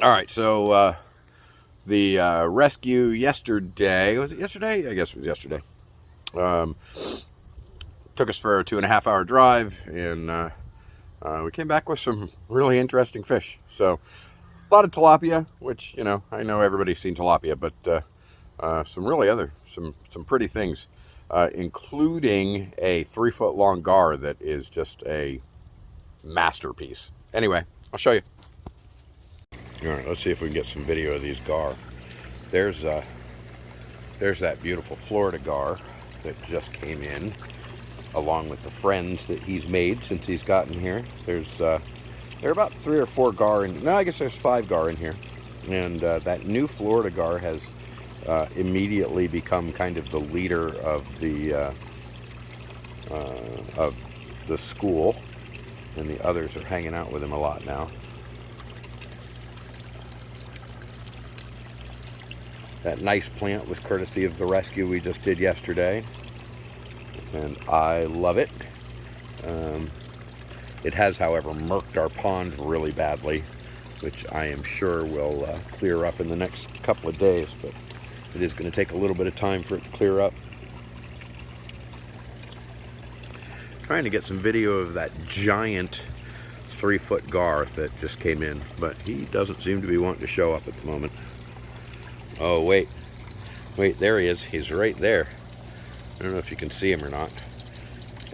All right, so the rescue yesterday, was it yesterday? I guess it was yesterday. Um, Took us for a 2.5 hour drive, and we came back with some really interesting fish. So a lot of tilapia, which, you know, I know everybody's seen tilapia, but some really some pretty things, including a 3 foot long gar that is just a masterpiece. Anyway, I'll show you. All right, let's see if we can get some video of these gar. There's there's that beautiful Florida gar that just came in, along with the friends that he's made since he's gotten here. There are about 3 or 4 gar in. No, I guess there's 5 gar in here, and that new Florida gar has immediately become kind of the leader of the school, and the others are hanging out with him a lot now. That nice plant was courtesy of the rescue we just did yesterday, and I love it. It has, however, murked our pond really badly, which I am sure will clear up in the next couple of days, but it is going to take a little bit of time for it to clear up. Trying to get some video of that giant 3 foot gar that just came in, but he doesn't seem to be wanting to show up at the moment. Oh, wait, there he is. He's right there. I don't know if you can see him or not.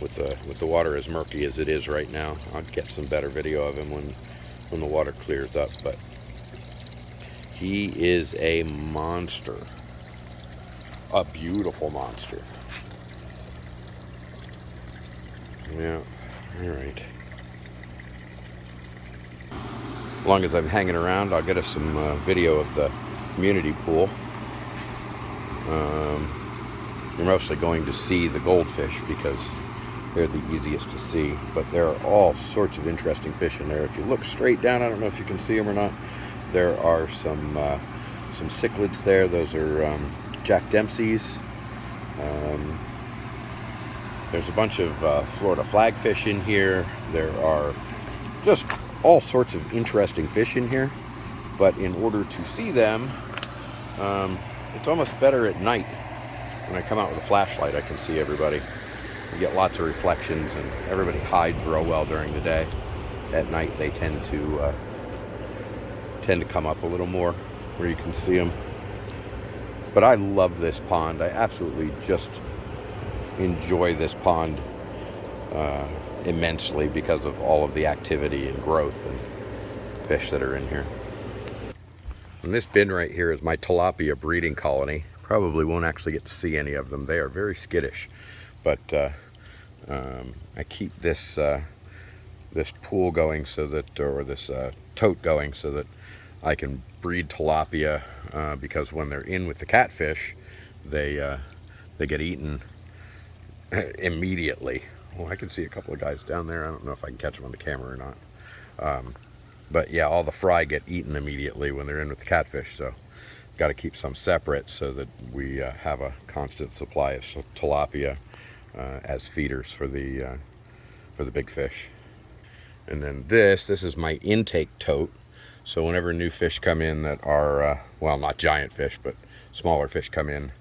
With the water as murky as it is right now, I'll get some better video of him when the water clears up. But he is a monster, a beautiful monster. Yeah, all right. As long as I'm hanging around, I'll get us some video of the community pool. You're mostly going to see the goldfish because they're the easiest to see, but there are all sorts of interesting fish in there. If you look straight down, I don't know if you can see them or not, there are some cichlids there. Those are Jack Dempsey's. There's a bunch of Florida flagfish in here. There are just all sorts of interesting fish in here, but in order to see them, it's almost better at night. When I come out with a flashlight, I can see everybody. You get lots of reflections, and everybody hides real well during the day. At night, they tend to come up a little more where you can see them. But I love this pond. I absolutely just enjoy this pond immensely because of all of the activity and growth and fish that are in here. And this bin right here is my tilapia breeding colony. Probably won't actually get to see any of them. They are very skittish, but I keep this this pool going so that, or this tote going so that I can breed tilapia, because when they're in with the catfish, they get eaten immediately. Well, I can see a couple of guys down there. I don't know if I can catch them on the camera or not. But yeah, all the fry get eaten immediately when they're in with the catfish, so got to keep some separate so that we have a constant supply of tilapia as feeders for the big fish. And then this is my intake tote. So whenever new fish come in that are, well, not giant fish, but smaller fish come in,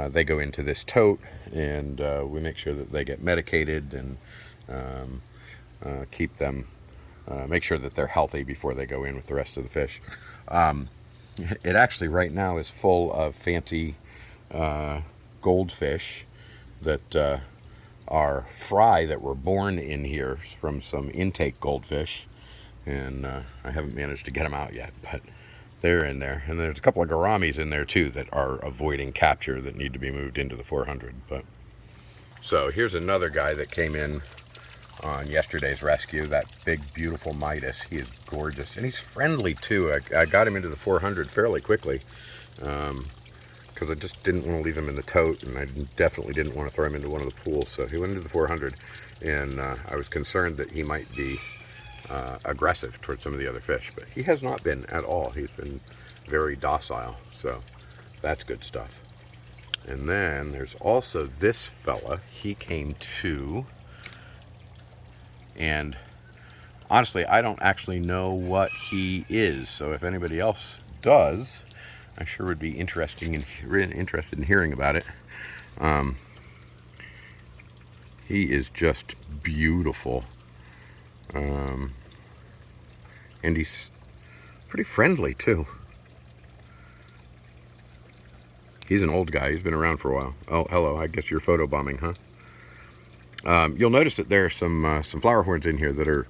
they go into this tote, and we make sure that they get medicated and keep them, make sure that they're healthy before they go in with the rest of the fish. It actually right now is full of fancy goldfish that are fry that were born in here from some intake goldfish, and I haven't managed to get them out yet, but they're in there. And there's a couple of gouramis in there too that are avoiding capture that need to be moved into the 400. But so here's another guy that came in on yesterday's rescue, that big beautiful Midas. He is gorgeous, and he's friendly too. I got him into the 400 fairly quickly because I just didn't want to leave him in the tote, and I definitely didn't want to throw him into one of the pools. So he went into the 400, and I was concerned that he might be aggressive towards some of the other fish, but he has not been at all. He's been very docile, so that's good stuff. And then there's also this fella. He came too, and honestly, I don't actually know what he is. So if anybody else does, I sure would be interested in hearing about it. He is just beautiful. And he's pretty friendly too. He's an old guy. He's been around for a while. Oh, hello. I guess you're photobombing, huh? You'll notice that there are some flower horns in here that are,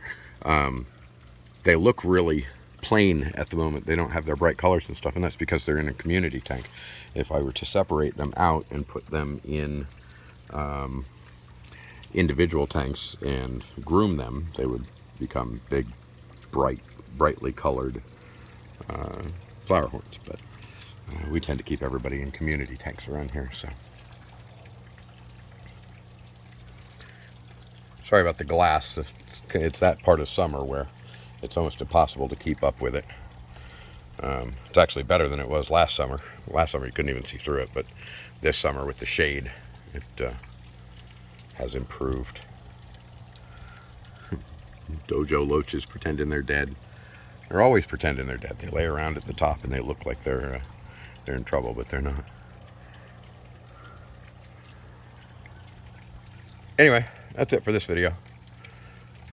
they look really plain at the moment. They don't have their bright colors and stuff, and that's because they're in a community tank. If I were to separate them out and put them in individual tanks and groom them, they would become big, brightly colored flower horns. But we tend to keep everybody in community tanks around here, so. Sorry about the glass. It's that part of summer where it's almost impossible to keep up with it. It's actually better than it was last summer. Last summer you couldn't even see through it, but this summer with the shade, it has improved. Dojo loaches pretending they're dead. They're always pretending they're dead. They lay around at the top and they look like they're in trouble, but they're not. Anyway, that's it for this video.